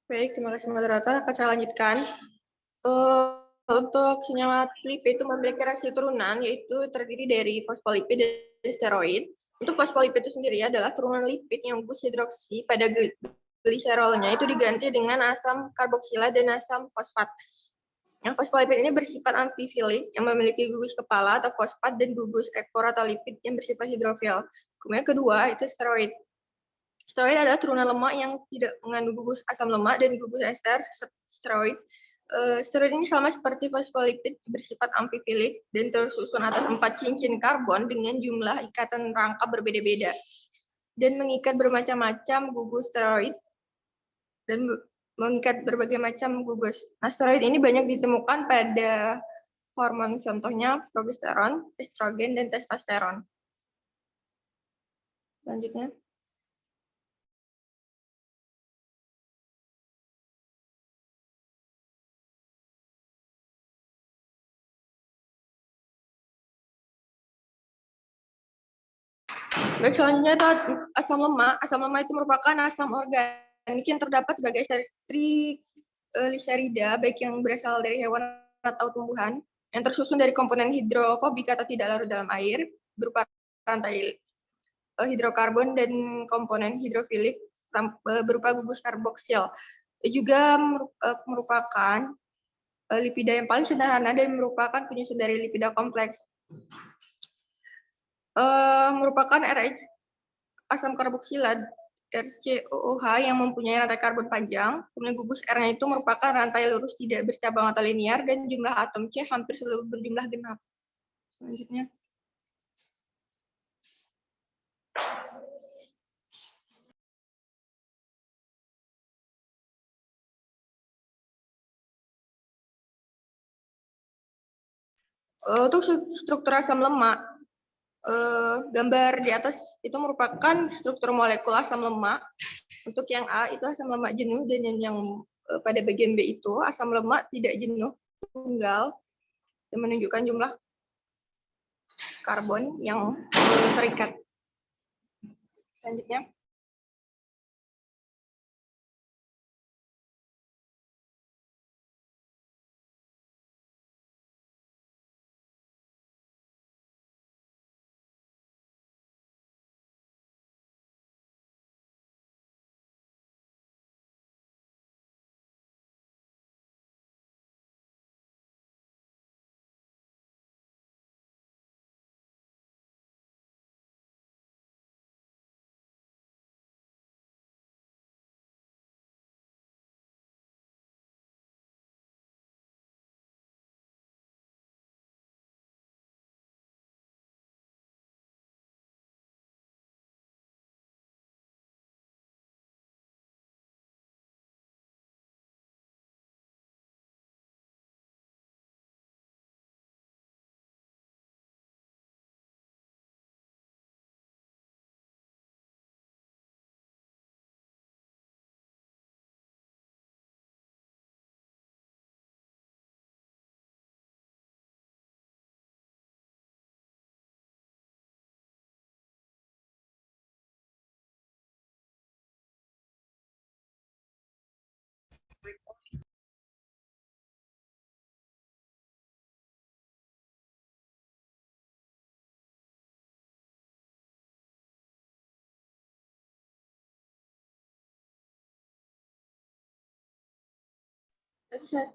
Baik, terima kasih moderator. Akan saya lanjutkan. Untuk senyawa lipid itu memiliki reaksi turunan, yaitu terdiri dari fosfolipid dan steroid. Untuk fosfolipid itu sendiri adalah turunan lipid yang gugus hidroksi pada gliserolnya itu diganti dengan asam karboksila dan asam fosfat. Yang fosfolipid ini bersifat amfifilik yang memiliki gugus kepala atau fosfat dan gugus ekor atau lipid yang bersifat hidrofil. Kemudian kedua itu steroid. Steroid adalah turunan lemak yang tidak mengandung gugus asam lemak dan gugus ester steroid. Steroid ini sama seperti fosfolipid bersifat amfifilik dan tersusun atas 4 cincin karbon dengan jumlah ikatan rangkap berbeda-beda dan mengikat bermacam-macam gugus steroid dan mengikat berbagai macam gugus. Nah, steroid ini banyak ditemukan pada hormon, contohnya progesteron, estrogen, dan testosteron. Selanjutnya. Baik, selanjutnya itu asam lemak. Asam lemak itu merupakan asam organik yang terdapat sebagai trigliserida, baik yang berasal dari hewan atau tumbuhan, yang tersusun dari komponen hidrofobik atau tidak larut dalam air, berupa rantai hidrokarbon dan komponen hidrofilik berupa gugus karboksil. Juga merupakan lipida yang paling sederhana dan merupakan penyusun dari lipida kompleks. Merupakan RH asam karboksila RCOOH yang mempunyai rantai karbon panjang. Kemudian gugus R-nya itu merupakan rantai lurus tidak bercabang atau linear dan jumlah atom C hampir selalu berjumlah genap. Selanjutnya. Untuk struktur asam lemak, gambar di atas itu merupakan struktur molekul asam lemak. Untuk yang A itu asam lemak jenuh, dan yang pada bagian B itu asam lemak tidak jenuh tunggal dan menunjukkan jumlah karbon yang terikat. Selanjutnya.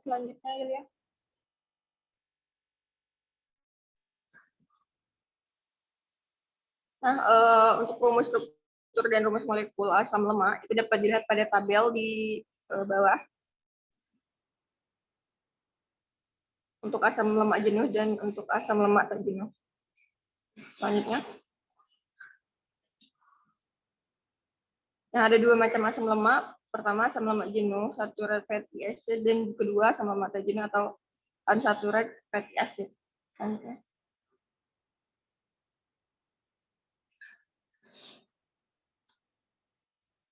Selanjutnya ya. Nah, untuk rumus struktur dan rumus molekul asam lemak itu dapat dilihat pada tabel di bawah. Untuk asam lemak jenuh dan untuk asam lemak tak jenuh. Selanjutnya. Nah, ada dua macam asam lemak. Pertama asam lemak jenuh, saturated fatty acid, dan kedua asam lemak tak jenuh atau unsaturated fatty acid. Selanjutnya.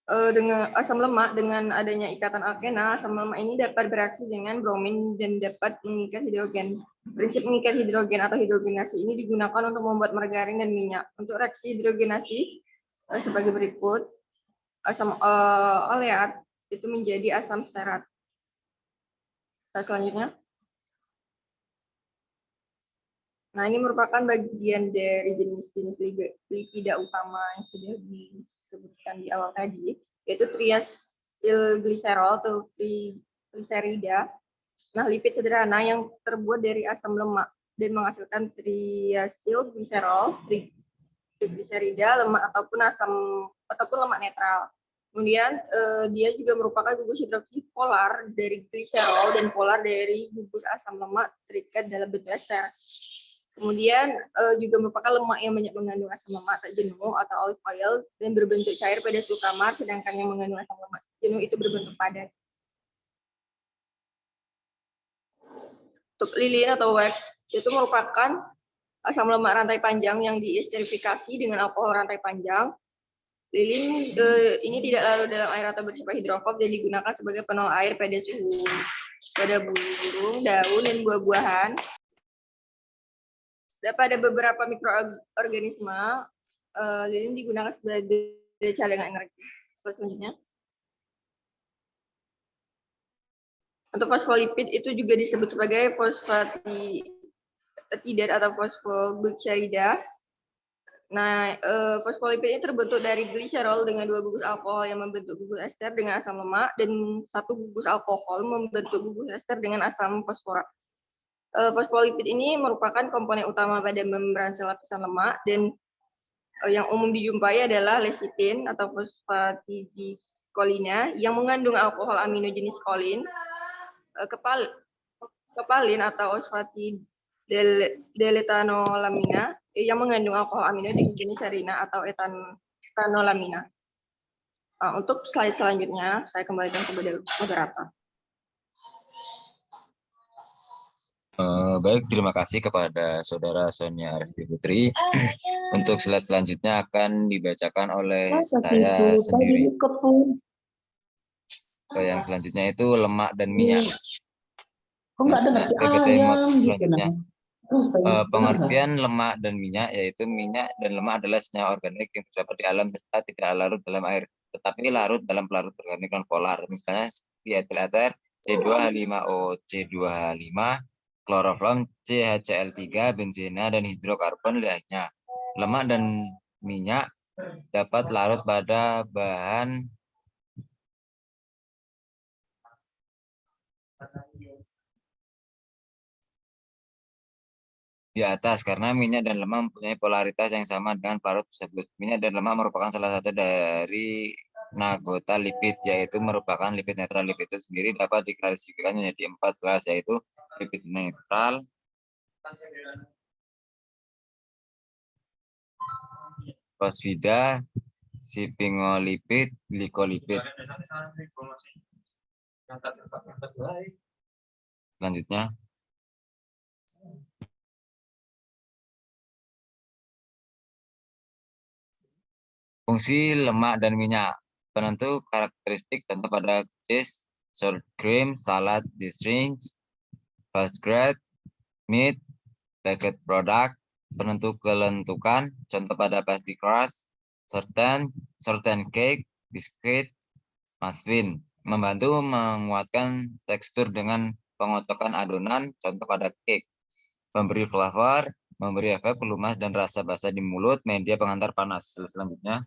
Dengan asam lemak dengan adanya ikatan alkena, asam lemak ini dapat bereaksi dengan bromin dan dapat mengikat hidrogen. Prinsip mengikat hidrogen atau hidrogenasi ini digunakan untuk membuat margarin dan minyak. Untuk reaksi hidrogenasi sebagai berikut: asam oleat itu menjadi asam stearat. Selanjutnya. Nah, ini merupakan bagian dari jenis-jenis lipida utama yang sudah disebutkan di awal tadi, yaitu triacylglycerol atau trigliserida. Nah, lipid sederhana yang terbuat dari asam lemak dan menghasilkan triacylglycerol, trigliserida, lemak ataupun lemak netral. Kemudian dia juga merupakan gugus hidroksi polar dari gliserol dan polar dari gugus asam lemak terikat dalam bentuk ester. Kemudian juga merupakan lemak yang banyak mengandung asam lemak tak jenuh atau olive oil dan berbentuk cair pada suhu kamar, sedangkan yang mengandung asam lemak jenuh itu berbentuk padat. Untuk lilin atau wax itu merupakan asam lemak rantai panjang yang diesterifikasi dengan alkohol rantai panjang. Lilin ini tidak larut dalam air atau bersifat hidrofob dan digunakan sebagai penolak air pada burung, daun, dan buah-buahan. Dan pada beberapa mikroorganisme, lilin digunakan sebagai cadangan energi. Selanjutnya. Untuk fosfolipid itu juga disebut sebagai fosfatidat atau fosfoglycerida. Nah, fosfolipid ini terbentuk dari gliserol dengan 2 gugus alkohol yang membentuk gugus ester dengan asam lemak dan 1 gugus alkohol membentuk gugus ester dengan asam fosforat. Fosfolipid ini merupakan komponen utama pada membran sel lapisan lemak dan yang umum dijumpai adalah lecitin atau fosfatidilkolina yang mengandung alkohol amino jenis kolin, kepalin atau fosfatidilethanolamina yang mengandung alkohol amino jenis serina atau etanolamina. Untuk slide selanjutnya, saya kembalikan kepada moderator. Baik, terima kasih kepada Saudara Sonia Aresti Putri. Untuk slide selanjutnya akan dibacakan oleh saya sendiri. Yang selanjutnya itu lemak dan minyak. PPT selanjutnya. Pengertian lemak dan minyak yaitu minyak dan lemak adalah senyawa organik yang terdapat di alam serta tidak larut dalam air, tetapi larut dalam pelarut organik non polar. Misalnya dietil eter C2H5O, C2H5, kloroflam, CHCl3, benzena, dan hidrokarbon lainnya. Lemak dan minyak dapat larut pada bahan di atas karena minyak dan lemak mempunyai polaritas yang sama dengan pelarut tersebut. Minyak dan lemak merupakan salah satu dari anggota lipid, yaitu merupakan lipid netral. Lipid itu sendiri dapat diklasifikasikan menjadi 4 kelas, yaitu lipid netral, fosfida, sphingolipid, glikolipid. Selanjutnya. Fungsi lemak dan minyak. Penentu karakteristik contoh pada cheese, sour cream, salad dressing, fast bread, meat, packet product. Penentu kelentukan contoh pada pastry crust, shorten cake, biskuit, muffin. Membantu menguatkan tekstur dengan pengocokan adonan contoh pada cake. Memberi flavor, memberi efek pelumas dan rasa basah di mulut, media pengantar panas. Selanjutnya.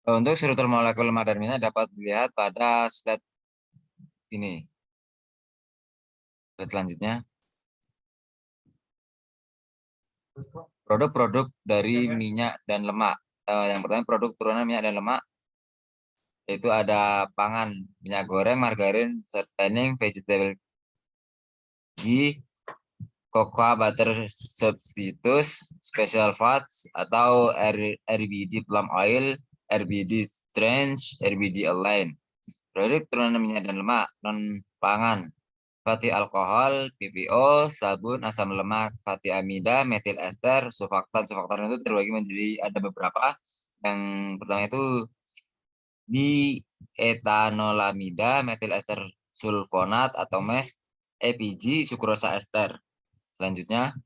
Untuk struktur molekul lemak dan minyak dapat dilihat pada slide ini. Slide selanjutnya. Produk-produk dari minyak dan lemak. Yang pertama produk turunan minyak dan lemak, yaitu ada pangan, minyak goreng, margarin, sweetening, vegetable ghee, cocoa butter substitutes, special fats atau RBD plum oil, RBD strange, RBD align. Produk turunan minyak dan lemak non pangan, fatty alkohol, PPO, sabun, asam lemak, fatty amida, metil ester, surfaktan. Surfaktan itu terbagi menjadi ada beberapa. Yang pertama itu di etanolamida, metil ester sulfonat atau MES, EPG, sukrosa ester. Selanjutnya.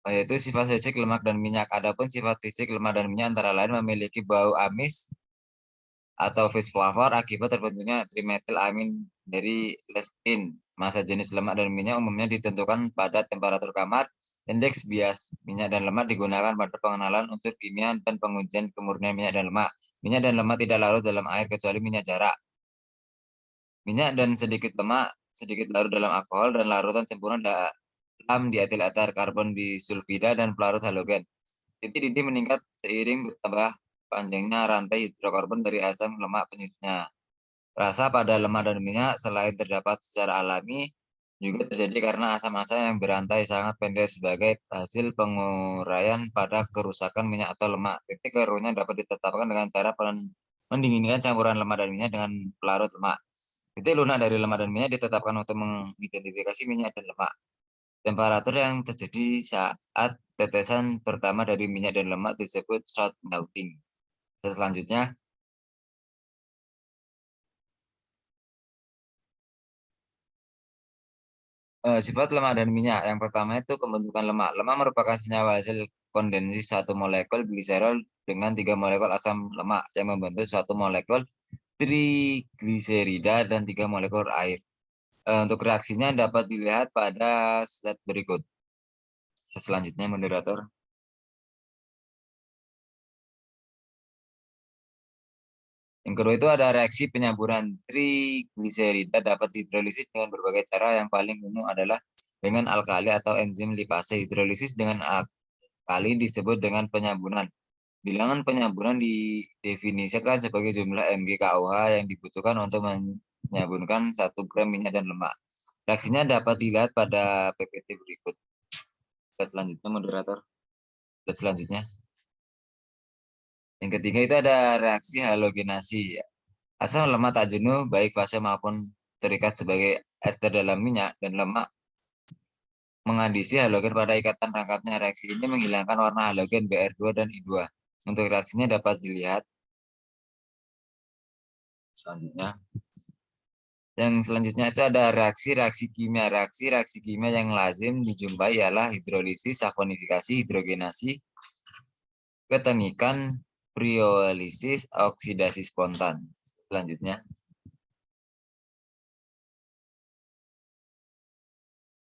yaitu sifat fisik lemak dan minyak. Adapun sifat fisik lemak dan minyak antara lain memiliki bau amis atau fish flavor akibat terbentuknya trimetilamin dari lectin. Massa jenis lemak dan minyak umumnya ditentukan pada temperatur kamar. Indeks bias minyak dan lemak digunakan pada pengenalan unsur kimia dan pengujian kemurnian minyak dan lemak. Minyak dan lemak tidak larut dalam air kecuali minyak jarak. Minyak dan sedikit lemak sedikit larut dalam alkohol dan larutan sempurna dalam dietil eter karbon disulfida dan pelarut halogen. Titik didih meningkat seiring bertambah panjangnya rantai hidrokarbon dari asam lemak penyusunnya. Rasa pada lemak dan minyak selain terdapat secara alami, juga terjadi karena asam-asam yang berantai sangat pendek sebagai hasil penguraian pada kerusakan minyak atau lemak. Titik keruhnya dapat ditetapkan dengan cara mendinginkan campuran lemak dan minyak dengan pelarut lemak. Titik lunak dari lemak dan minyak ditetapkan untuk mengidentifikasi minyak dan lemak. Temperatur yang terjadi saat tetesan pertama dari minyak dan lemak disebut short melting. Selanjutnya, sifat lemak dan minyak. Yang pertama itu pembentukan lemak. Lemak merupakan senyawa hasil kondensi satu molekul gliserol dengan 3 molekul asam lemak yang membentuk satu molekul trigliserida dan 3 molekul air. Untuk reaksinya dapat dilihat pada slide berikut. Selanjutnya, moderator. Yang kedua itu ada reaksi penyamburan trigliserida dapat hidrolisis dengan berbagai cara. Yang paling umum adalah dengan alkali atau enzim lipase. Hidrolisis dengan alkali disebut dengan penyamburan. Bilangan penyamburan didefinisikan sebagai jumlah mg KOH yang dibutuhkan untuk menyamburkan 1 gram minyak dan lemak. Reaksinya dapat dilihat pada PPT berikut. Selanjutnya, moderator. Selanjutnya. Yang ketiga itu ada reaksi halogenasi. Asam lemak tak jenuh, baik fase maupun terikat sebagai ester dalam minyak dan lemak, mengadisi halogen pada ikatan rangkapnya. Reaksi ini menghilangkan warna halogen Br2 dan I2. Untuk reaksinya dapat dilihat selanjutnya. Yang selanjutnya itu ada reaksi-reaksi kimia. Reaksi-reaksi kimia yang lazim dijumpai ialah hidrolisis, saponifikasi, hidrogenasi, ketengikan, pyrolysis, oksidasi spontan. Selanjutnya.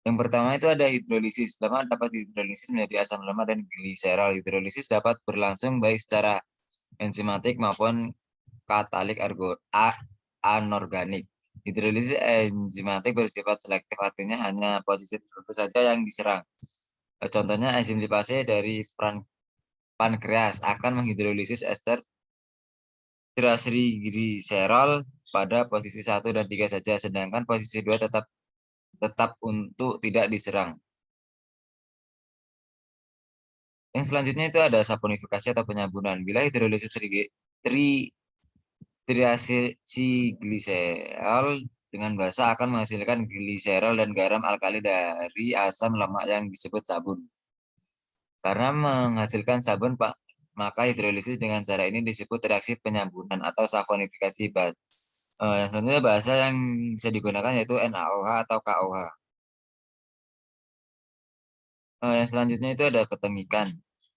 Yang pertama itu ada hidrolisis. Lemak dapat hidrolisis menjadi asam lemak dan gliserol. Hidrolisis dapat berlangsung baik secara enzimatik maupun katalik anorganik. Hidrolisis enzimatik bersifat selektif, artinya hanya posisi tertentu saja yang diserang. Contohnya enzim lipase dari pankreas akan menghidrolisis ester triglycerol pada posisi 1 dan 3 saja, sedangkan posisi 2 tetap untuk tidak diserang. Yang selanjutnya itu ada saponifikasi atau penyamburan. Bila hidrolisis triacylglycerol dengan basa akan menghasilkan gliserol dan garam alkali dari asam lemak yang disebut sabun. Karena menghasilkan sabun, maka hidrolisis dengan cara ini disebut reaksi penyamburan atau saponifikasi. Yang selanjutnya bahasa yang bisa digunakan yaitu NaOH atau KOH. Yang selanjutnya itu ada ketengikan.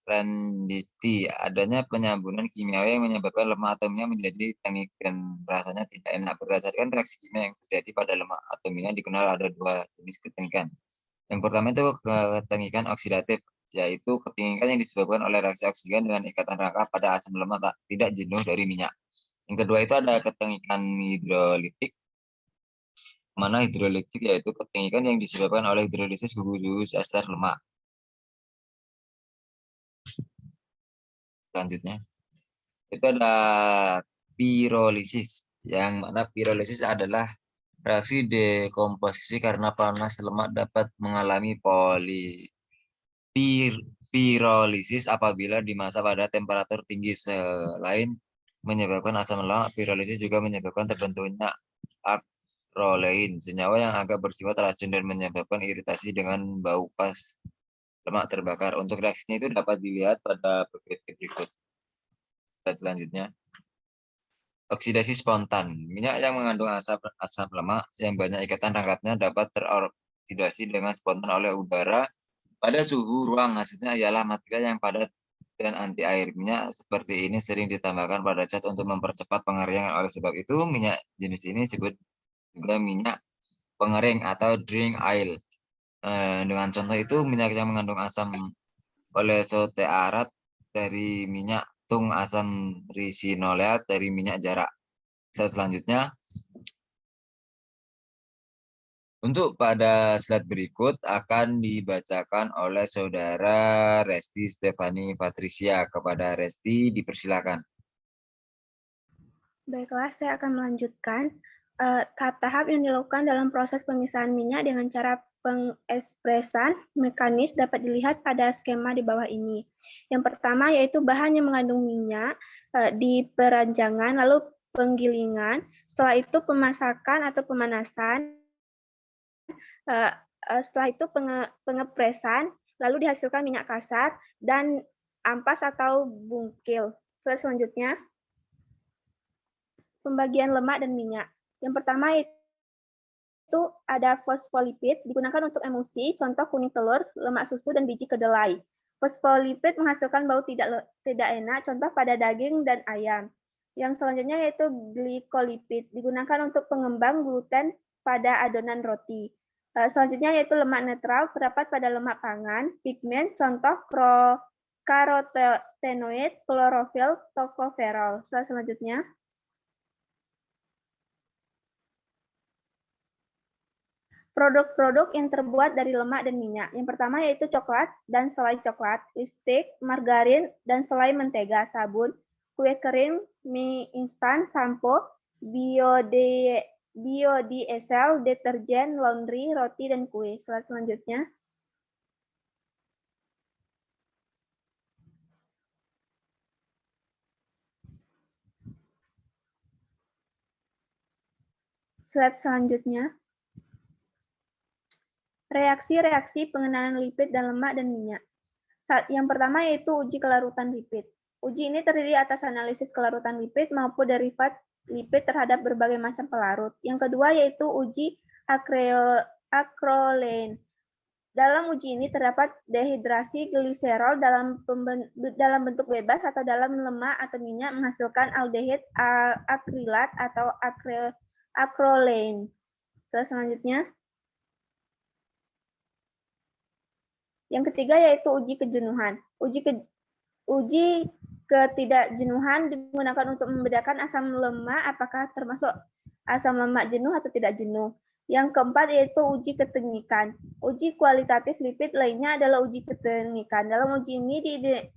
Renditi, adanya penyamburan kimiawi yang menyebabkan lemak atau minyak menjadi tengik dan rasanya tidak enak. Berdasarkan reaksi kimia yang terjadi pada lemak atau minyak dikenal ada 2 jenis ketengikan. Yang pertama itu ketengikan oksidatif, yaitu ketengikan yang disebabkan oleh reaksi oksigen dengan ikatan rangka pada asam lemak tidak jenuh dari minyak. Yang kedua itu ada ketengikan hidrolitik, mana hidrolitik yaitu ketengikan yang disebabkan oleh hidrolisis gugus ester lemak. Selanjutnya itu ada pirolisis, yang mana pirolisis adalah reaksi dekomposisi karena panas lemak dapat mengalami pirolisis apabila dimasak pada temperatur tinggi. Selain menyebabkan asam lemak, pirolisis juga menyebabkan terbentuknya akrolein, senyawa yang agak bersifat racun dan menyebabkan iritasi dengan bau pas lemak terbakar. Untuk reaksinya itu dapat dilihat pada PPT berikut. Dan selanjutnya, oksidasi spontan. Minyak yang mengandung asam lemak yang banyak ikatan rangkapnya dapat teroksidasi dengan spontan oleh udara Pada suhu ruang hasilnya ialah material yang padat dan anti air. Minyak seperti ini sering ditambahkan pada cat untuk mempercepat pengeringan. Oleh sebab itu, minyak jenis ini disebut juga minyak pengering atau drink oil. Dengan contoh itu, minyak yang mengandung asam oleostearat dari minyak tung, asam risinoleat dari minyak jarak. Selanjutnya, untuk pada slide berikut akan dibacakan oleh Saudara Resti Stefani Patricia. Kepada Resti, dipersilakan. Baiklah, saya akan melanjutkan tahap-tahap yang dilakukan dalam proses pemisahan minyak dengan cara pengekspresan mekanis dapat dilihat pada skema di bawah ini. Yang pertama yaitu bahan yang mengandung minyak di peranjangan, lalu penggilingan, setelah itu pemasakan atau pemanasan, setelah itu pengepresan, lalu dihasilkan minyak kasar dan ampas atau bungkil. Selanjutnya, pembagian lemak dan minyak. Yang pertama itu ada fosfolipid, digunakan untuk emulsi, contoh kuning telur, lemak susu, dan biji kedelai. Fosfolipid menghasilkan bau tidak enak, contoh pada daging dan ayam. Yang selanjutnya yaitu glikolipid, digunakan untuk pengembang gluten pada adonan roti. Selanjutnya yaitu lemak netral, terdapat pada lemak pangan, pigmen, contoh karotenoid, klorofil, tokoferol. Selanjutnya, produk-produk yang terbuat dari lemak dan minyak. Yang pertama yaitu coklat dan selai coklat, lipstik, margarin dan selai mentega, sabun, kue kering, mie instan, sampo, biodiesel, deterjen, laundry, roti, dan kue. Selanjutnya, slide selanjutnya. Reaksi-reaksi pengenalan lipid dan lemak dan minyak. Yang pertama yaitu uji kelarutan lipid. Uji ini terdiri atas analisis kelarutan lipid maupun derivat lipid terhadap berbagai macam pelarut. Yang kedua yaitu uji akrolein. Dalam uji ini terdapat dehidrasi gliserol dalam bentuk bebas atau dalam lemak atau minyak menghasilkan aldehid akrilat atau akrolein. Selanjutnya, yang ketiga yaitu uji kejenuhan. Uji ketidakjenuhan digunakan untuk membedakan asam lemak apakah termasuk asam lemak jenuh atau tidak jenuh. Yang keempat yaitu uji ketengikan. Uji kualitatif lipid lainnya adalah uji ketengikan. Dalam uji ini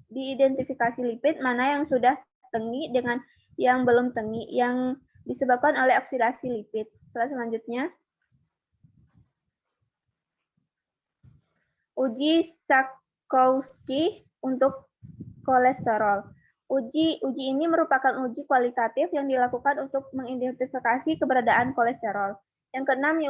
diidentifikasi lipid mana yang sudah tengi dengan yang belum tengi yang disebabkan oleh oksidasi lipid. Selanjutnya, uji Sakowski untuk kolesterol. Uji ini merupakan uji kualitatif yang dilakukan untuk mengidentifikasi keberadaan kolesterol. Yang keenam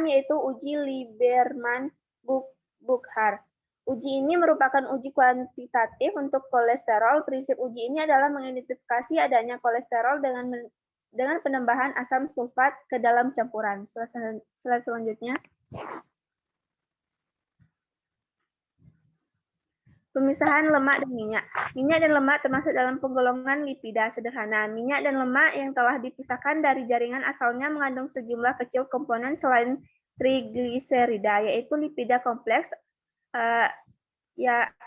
yaitu uji Lieberman-Buchar. Uji ini merupakan uji kuantitatif untuk kolesterol. Prinsip uji ini adalah mengidentifikasi adanya kolesterol dengan penambahan asam sulfat ke dalam campuran. Selanjutnya, pemisahan lemak dan minyak. Minyak dan lemak termasuk dalam penggolongan lipida sederhana. Minyak dan lemak yang telah dipisahkan dari jaringan asalnya mengandung sejumlah kecil komponen selain trigliserida, yaitu lipida kompleks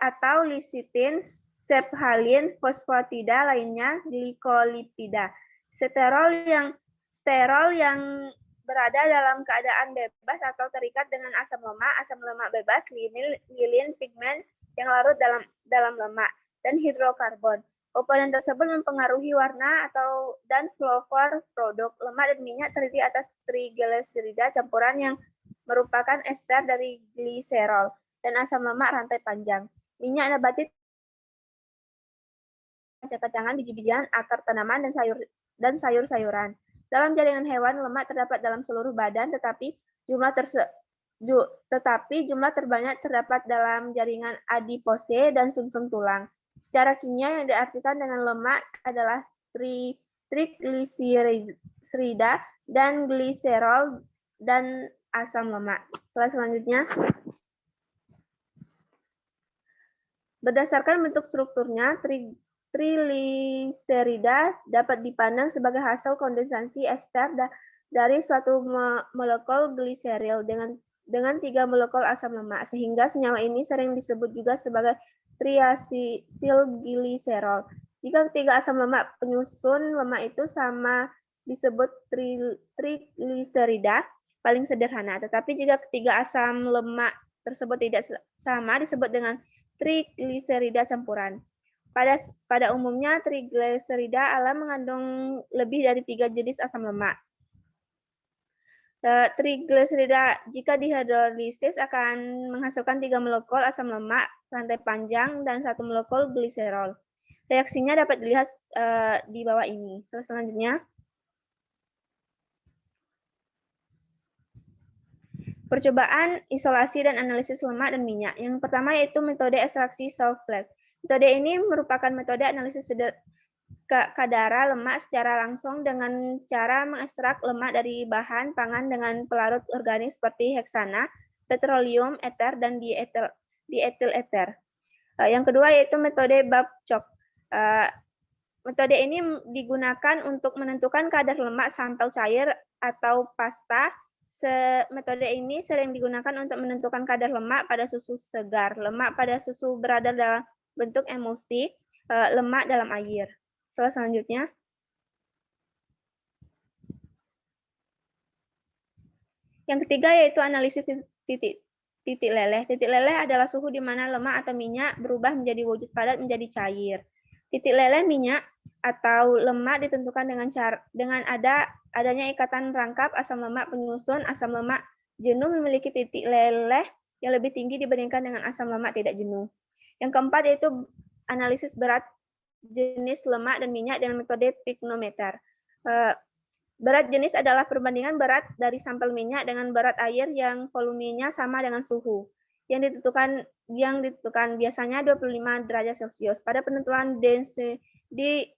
atau lisitin, sephalin, fosfatida lainnya, glikolipida. Sterol yang berada dalam keadaan bebas atau terikat dengan asam lemak bebas, lilin, pigmen yang larut dalam lemak, dan hidrokarbon. Komponen tersebut mempengaruhi warna dan flavor produk. Lemak dan minyak terdiri atas trigliserida campuran yang merupakan ester dari gliserol dan asam lemak rantai panjang. Minyak nabati kacang-kacangan, biji-bijian, akar tanaman, dan sayur-sayuran. Dalam jaringan hewan, lemak terdapat dalam seluruh badan, tetapi jumlah terbanyak terdapat dalam jaringan adipose dan sumsum tulang. Secara kimia yang diartikan dengan lemak adalah trigliserida dan gliserol dan asam lemak. Selanjutnya, Berdasarkan bentuk strukturnya, trigliserida dapat dipandang sebagai hasil kondensasi ester dari suatu molekul gliseril dengan 3 molekul asam lemak, sehingga senyawa ini sering disebut juga sebagai triasilgliserol. Jika ketiga asam lemak penyusun lemak itu sama disebut trigliserida paling sederhana, tetapi jika ketiga asam lemak tersebut tidak sama disebut dengan trigliserida campuran. Pada umumnya trigliserida alam mengandung lebih dari 3 jenis asam lemak. Trigliserida jika dihidrolisis akan menghasilkan 3 molekul asam lemak rantai panjang dan 1 molekul gliserol. Reaksinya dapat dilihat di bawah ini. Selanjutnya, percobaan isolasi dan analisis lemak dan minyak. Yang pertama yaitu metode ekstraksi Soufflet. Metode ini merupakan metode analisis kadar lemak secara langsung dengan cara mengekstrak lemak dari bahan pangan dengan pelarut organik seperti heksana, petroleum ether, dan dietil ether. Yang kedua yaitu metode Babcock. Metode ini digunakan untuk menentukan kadar lemak sampel cair atau pasta. Metode ini sering digunakan untuk menentukan kadar lemak pada susu segar, lemak pada susu berada dalam bentuk emulsi, lemak dalam air. Selanjutnya, yang ketiga yaitu analisis titik leleh. Titik leleh adalah suhu di mana lemak atau minyak berubah menjadi wujud padat menjadi cair. Titik leleh minyak atau lemak ditentukan dengan adanya ikatan rangkap asam lemak penyusun. Asam lemak jenuh memiliki titik leleh yang lebih tinggi dibandingkan dengan asam lemak tidak jenuh. Yang keempat yaitu analisis berat jenis lemak dan minyak dengan metode piknometer. Berat jenis adalah perbandingan berat dari sampel minyak dengan berat air yang volumenya sama dengan suhu yang ditentukan biasanya 25 derajat Celcius. Pada penentuan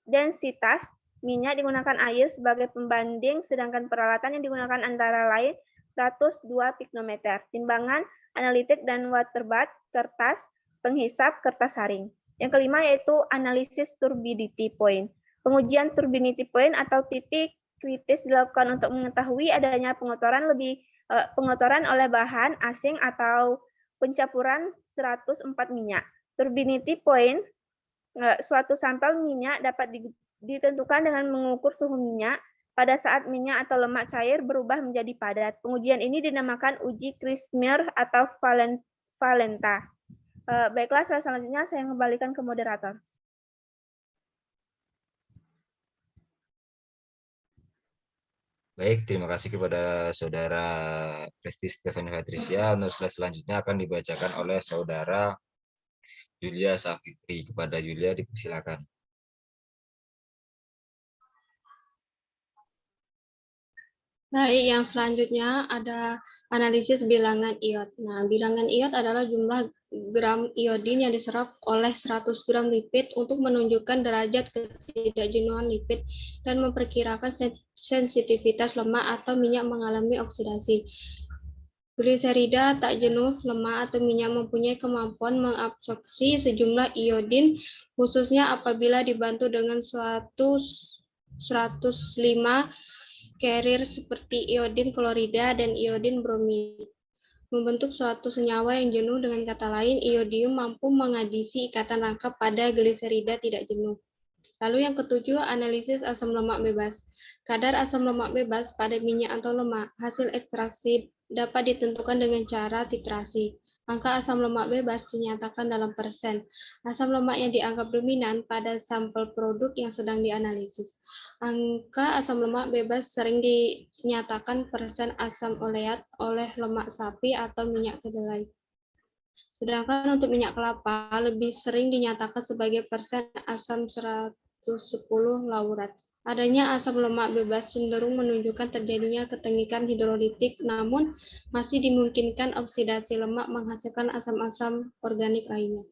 densitas minyak digunakan air sebagai pembanding, sedangkan peralatan yang digunakan antara lain 102 piknometer, timbangan analitik dan waterbath, kertas penghisap, kertas haring. Yang kelima yaitu analisis turbidity point. Pengujian turbidity point atau titik kritis dilakukan untuk mengetahui adanya pengotoran oleh bahan asing atau pencampuran 104 minyak. Turbidity point suatu sampel minyak dapat ditentukan dengan mengukur suhu minyak pada saat minyak atau lemak cair berubah menjadi padat. Pengujian ini dinamakan uji Krishmir atau Valenta. Baiklah, selanjutnya saya kembalikan ke moderator. Baik, terima kasih kepada Saudara Resti Stefani Patricia. Untuk slide selanjutnya akan dibacakan oleh Saudara Julia Safitri. Kepada Julia dipersilakan. Baik, yang selanjutnya ada analisis bilangan iod. Nah, bilangan iod adalah jumlah gram iodin yang diserap oleh 100 gram lipid untuk menunjukkan derajat ketidakjenuhan lipid dan memperkirakan sensitivitas lemak atau minyak mengalami oksidasi. Gliserida tak jenuh lemak atau minyak mempunyai kemampuan mengabsorpsi sejumlah iodin, khususnya apabila dibantu dengan suatu 105 carrier seperti iodin klorida dan iodin bromida membentuk suatu senyawa yang jenuh. Dengan kata lain, iodium mampu mengadisi ikatan rangkap pada gliserida tidak jenuh. Lalu yang ketujuh, analisis asam lemak bebas. Kadar asam lemak bebas pada minyak atau lemak hasil ekstraksi dapat ditentukan dengan cara titrasi. Angka asam lemak bebas dinyatakan dalam persen. Asam lemak yang dianggap dominan pada sampel produk yang sedang dianalisis. Angka asam lemak bebas sering dinyatakan persen asam oleat oleh lemak sapi atau minyak kedelai. Sedangkan untuk minyak kelapa lebih sering dinyatakan sebagai persen asam 110 laurat. Adanya asam lemak bebas cenderung menunjukkan terjadinya ketengikan hidrolitik, namun masih dimungkinkan oksidasi lemak menghasilkan asam-asam organik lainnya.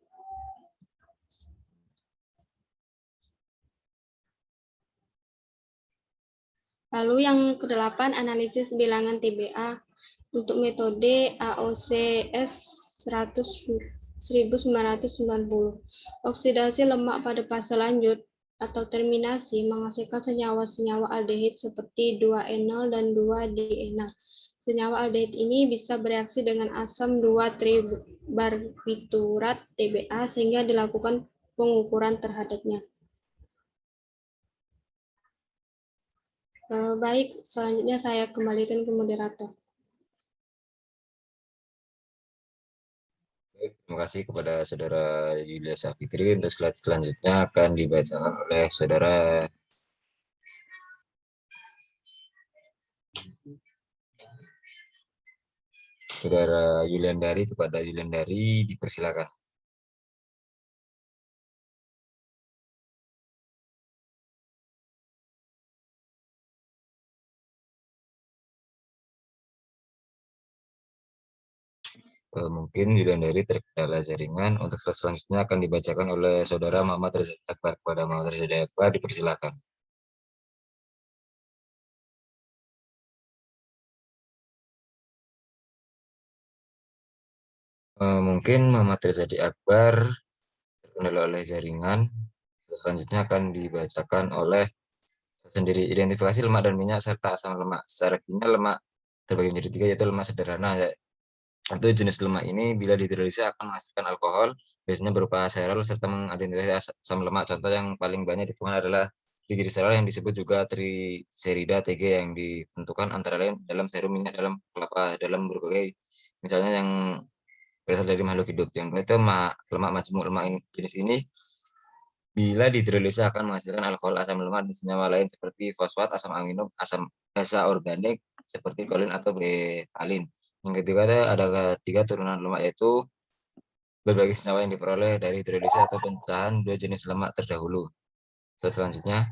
Lalu yang ke-8, analisis bilangan TBA untuk metode AOCS 100 1990. Oksidasi lemak pada fase lanjut atau terminasi menghasilkan senyawa-senyawa aldehid seperti 2-enol dan 2-dienal. Senyawa aldehid ini bisa bereaksi dengan asam 2-tribarbiturat TBA sehingga dilakukan pengukuran terhadapnya. Baik, selanjutnya saya kembalikan ke moderator. Terima kasih kepada Saudara Yulia Safitri. Untuk slide selanjutnya akan dibacakan oleh Saudara Yuliandari. Kepada Yuliandari dipersilakan. Mungkin Yuliandari terkendala jaringan. Untuk slide selanjutnya akan dibacakan oleh Saudara Muhammad Reza Akbar. Kepada Muhammad Reza Akbar dipersilakan. Mungkin Muhammad Reza Akbar terkendala oleh jaringan. Selanjutnya akan dibacakan oleh sendiri. Identifikasi lemak dan minyak serta asam lemak. Secara kimia lemak terbagi menjadi 3, yaitu lemak sederhana. Itu jenis lemak ini bila dihidrolisis akan menghasilkan alkohol, biasanya berupa aserol, serta mengidentifikasi asam lemak. Contoh yang paling banyak ditemukan adalah trigliserol yang disebut juga triserida TG yang ditentukan antara lain dalam serum minyak dalam kelapa dalam berbagai misalnya yang berasal dari makhluk hidup. Yang itu lemak majmuk. Lemak jenis ini bila dihidrolisis akan menghasilkan alkohol, asam lemak, dan senyawa lain seperti fosfat, asam amino, asam basa organik seperti kolin atau betalin. Yang ketiga ada 3 turunan lemak, yaitu berbagai senyawa yang diperoleh dari hidrolisis atau pecahan 2 jenis lemak terdahulu. Selanjutnya,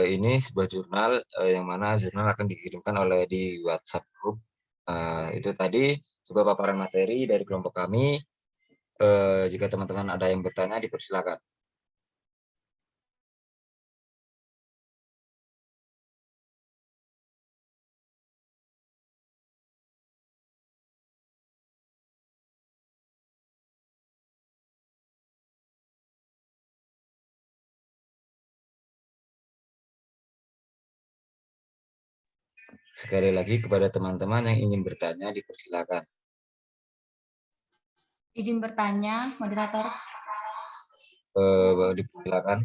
ini sebuah jurnal yang mana jurnal akan dikirimkan oleh di WhatsApp group. Itu tadi sebuah paparan materi dari kelompok kami. Jika teman-teman ada yang bertanya, dipersilakan. Sekali lagi kepada teman-teman yang ingin bertanya, dipersilakan. Izin bertanya, moderator. Dipersilakan.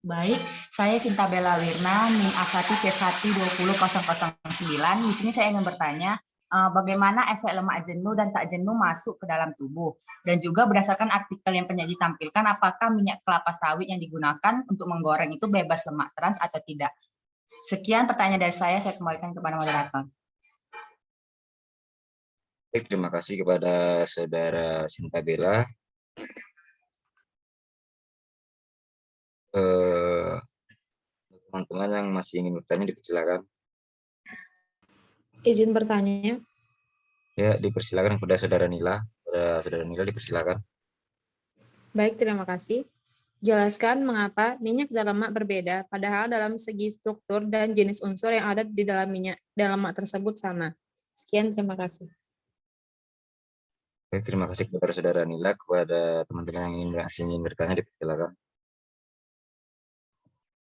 Baik, saya Sinta Bella Wirna, NIM A1C1200009. Di sini saya ingin bertanya, bagaimana efek lemak jenuh dan tak jenuh masuk ke dalam tubuh? Dan juga berdasarkan artikel yang penyaji tampilkan, apakah minyak kelapa sawit yang digunakan untuk menggoreng itu bebas lemak trans atau tidak? Sekian pertanyaan dari saya kembalikan kepada moderator. Baik, terima kasih kepada Saudara Sinta Bella. Teman-teman yang masih ingin bertanya, dipersilakan. Izin bertanya. Ya, dipersilakan kepada Saudara Nila. Saudara Nila, dipersilakan. Baik, terima kasih. Jelaskan mengapa minyak dan lemak berbeda, padahal dalam segi struktur dan jenis unsur yang ada di dalam minyak dan lemak tersebut sama. Sekian, terima kasih. Baik, terima kasih kepada Saudara Nila. Kepada teman-teman yang ingin bertanya, dipersilakan.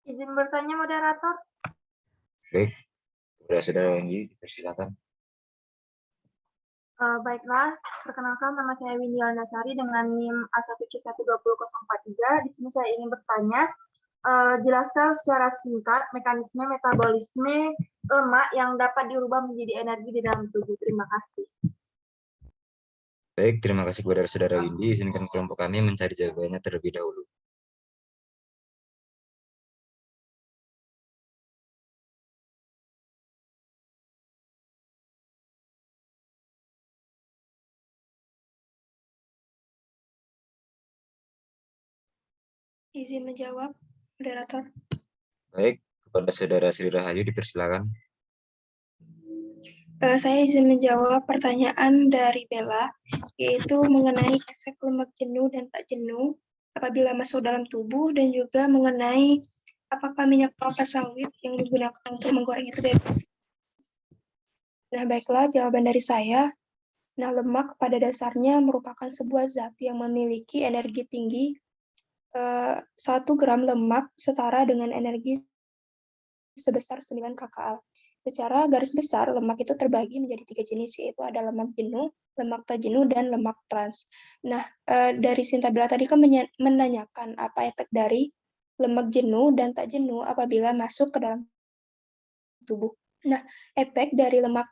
Izin bertanya, moderator. Baik, kepada Saudara Wendy, dipersilakan. Baiklah, perkenalkan nama saya Windy Alnasari dengan NIM A1C1200043. Di sini saya ingin bertanya, jelaskan secara singkat mekanisme metabolisme lemak yang dapat diubah menjadi energi di dalam tubuh. Terima kasih. Baik, terima kasih kepada Saudara Windy. Izinkan kelompok kami mencari jawabannya terlebih dahulu. Izin menjawab, moderator. Baik, kepada Saudara Sri Rahayu, dipersilakan. Saya izin menjawab pertanyaan dari Bella, yaitu mengenai efek lemak jenuh dan tak jenuh apabila masuk dalam tubuh, dan juga mengenai apakah minyak kelapa sawit yang digunakan untuk menggoreng itu bebas. Nah, baiklah jawaban dari saya. Nah, lemak pada dasarnya merupakan sebuah zat yang memiliki energi tinggi. 1 gram lemak setara dengan energi sebesar 9 kcal. Secara garis besar, lemak itu terbagi menjadi 3 jenis, yaitu ada lemak jenuh, lemak tak jenuh, dan lemak trans. Nah, dari Sintabela tadi kan menanyakan apa efek dari lemak jenuh dan tak jenuh apabila masuk ke dalam tubuh. Nah, efek dari lemak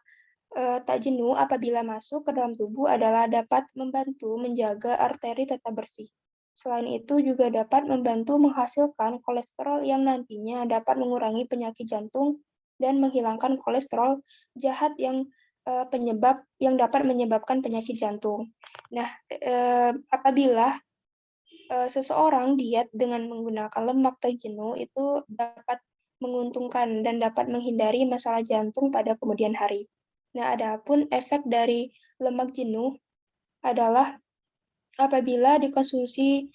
tak jenuh apabila masuk ke dalam tubuh adalah dapat membantu menjaga arteri tetap bersih. Selain itu juga dapat membantu menghasilkan kolesterol yang nantinya dapat mengurangi penyakit jantung dan menghilangkan kolesterol jahat yang dapat menyebabkan penyakit jantung. Nah, apabila seseorang diet dengan menggunakan lemak tak jenuh itu dapat menguntungkan dan dapat menghindari masalah jantung pada kemudian hari. Nah, adapun efek dari lemak jenuh adalah apabila dikonsumsi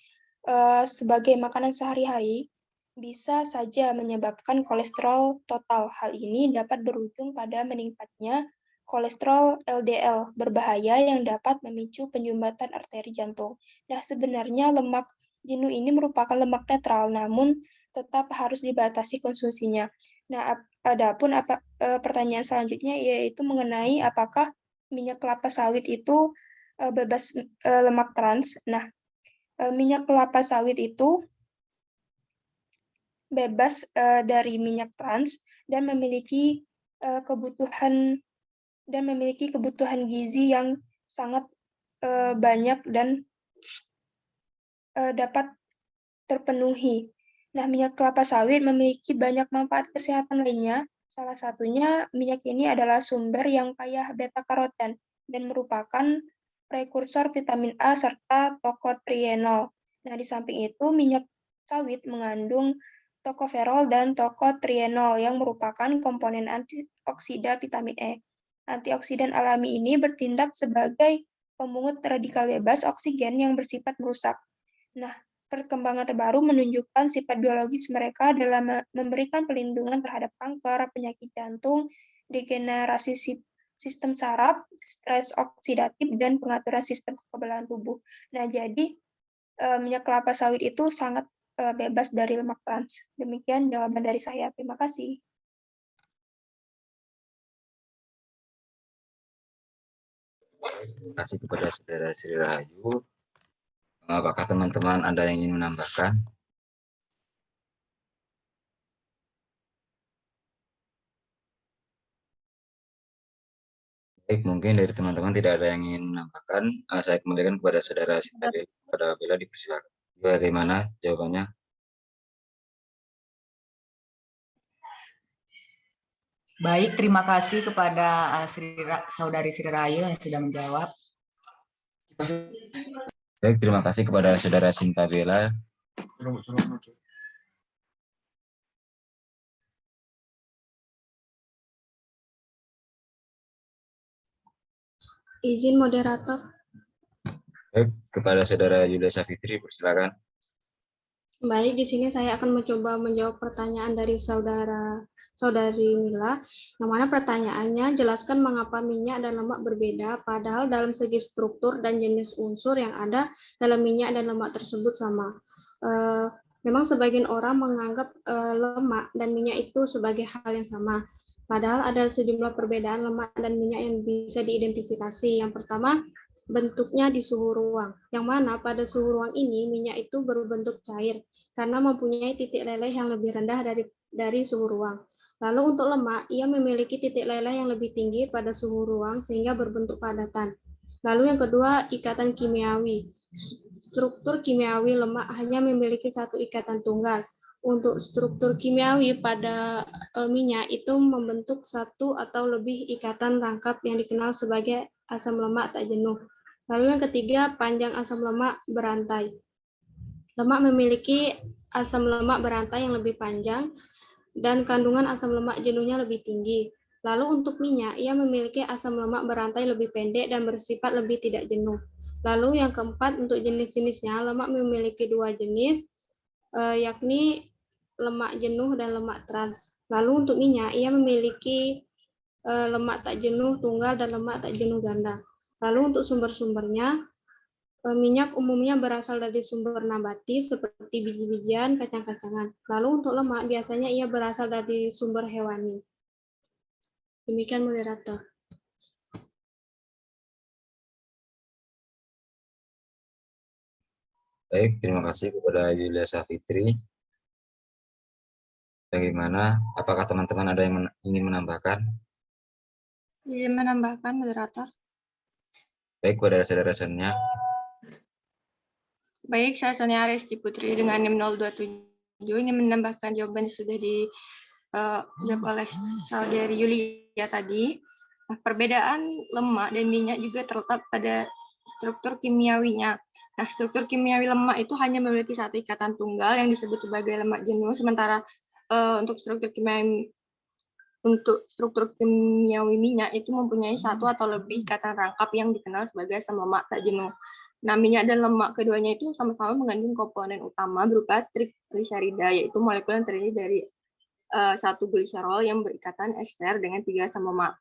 sebagai makanan sehari-hari, bisa saja menyebabkan kolesterol total. Hal ini dapat berujung pada meningkatnya kolesterol LDL berbahaya yang dapat memicu penyumbatan arteri jantung. Nah, sebenarnya lemak jenuh ini merupakan lemak netral, namun tetap harus dibatasi konsumsinya. Nah, adapun pertanyaan selanjutnya yaitu mengenai apakah minyak kelapa sawit itu bebas lemak trans. Nah, minyak kelapa sawit itu bebas dari minyak trans dan memiliki kebutuhan gizi yang sangat banyak dan dapat terpenuhi. Nah, minyak kelapa sawit memiliki banyak manfaat kesehatan lainnya. Salah satunya minyak ini adalah sumber yang kaya beta karoten dan merupakan prekursor vitamin A serta tokotrienol. Nah, di samping itu minyak sawit mengandung tokoferol dan tokotrienol yang merupakan komponen antioksida vitamin E. Antioksidan alami ini bertindak sebagai pemungut radikal bebas oksigen yang bersifat merusak. Nah, perkembangan terbaru menunjukkan sifat biologis mereka dalam memberikan perlindungan terhadap kanker, penyakit jantung, degenerasi sistem saraf, stres oksidatif, dan pengaturan sistem kekebalan tubuh. Nah, jadi minyak kelapa sawit itu sangat bebas dari lemak trans. Demikian jawaban dari saya. Terima kasih. Terima kasih kepada Saudara Sri Rahayu. Apakah teman-teman ada yang ingin menambahkan? Baik, mungkin dari teman-teman tidak ada yang ingin menambahkan. Saya kembalikan kepada Saudara Sintabela. Kepada Bella dipersilakan. Bagaimana jawabannya? Baik, terima kasih kepada Saudari Sri Rahayu yang sudah menjawab. Baik, terima kasih kepada Saudara Sintabela. Izin moderator. Baik, kepada Saudara Yulia Safitri, persilakan. Baik, di sini saya akan mencoba menjawab pertanyaan dari Saudari Mila, yang mana pertanyaannya, jelaskan mengapa minyak dan lemak berbeda, padahal dalam segi struktur dan jenis unsur yang ada dalam minyak dan lemak tersebut sama. Memang sebagian orang menganggap lemak dan minyak itu sebagai hal yang sama, padahal ada sejumlah perbedaan lemak dan minyak yang bisa diidentifikasi. Yang pertama, bentuknya di suhu ruang, yang mana pada suhu ruang ini minyak itu berbentuk cair karena mempunyai titik leleh yang lebih rendah dari suhu ruang. Lalu untuk lemak, ia memiliki titik leleh yang lebih tinggi pada suhu ruang sehingga berbentuk padatan. Lalu yang kedua, ikatan kimiawi. Struktur kimiawi lemak hanya memiliki satu ikatan tunggal. Untuk struktur kimiawi pada minyak itu membentuk satu atau lebih ikatan rangkap yang dikenal sebagai asam lemak tak jenuh. Lalu yang ketiga, panjang asam lemak berantai. Lemak memiliki asam lemak berantai yang lebih panjang dan kandungan asam lemak jenuhnya lebih tinggi. Lalu untuk minyak, ia memiliki asam lemak berantai lebih pendek dan bersifat lebih tidak jenuh. Lalu yang keempat, untuk jenis-jenisnya, lemak memiliki dua jenis, yakni lemak jenuh dan lemak trans. Lalu untuk minyak, ia memiliki lemak tak jenuh tunggal, dan lemak tak jenuh ganda. Lalu untuk sumber-sumbernya, minyak umumnya berasal dari sumber nabati seperti biji-bijian, kacang-kacangan. Lalu untuk lemak biasanya ia berasal dari sumber hewani. Demikian moderator. Baik, terima kasih kepada Yulia Safitri. Bagaimana? Apakah teman-teman ada yang ingin menambahkan? Izin menambahkan, moderator. Baik, kepada saudara-saudaranya. Baik, saya Sonia Resti Putri dengan NIM 027 ingin menambahkan jawaban yang sudah dijawab oleh saudari Yulia tadi. Nah, perbedaan lemak dan minyak juga terletak pada struktur kimiawinya. Nah, struktur kimiawi lemak itu hanya memiliki satu ikatan tunggal yang disebut sebagai lemak jenuh, sementara untuk struktur kimiawi minyak itu mempunyai satu atau lebih ikatan rangkap yang dikenal sebagai asam lemak tak jenuh. Nah, minyak dan lemak keduanya itu sama-sama mengandung komponen utama berupa trigliserida, yaitu molekul yang terdiri dari satu gliserol yang berikatan ester dengan 3 asam lemak.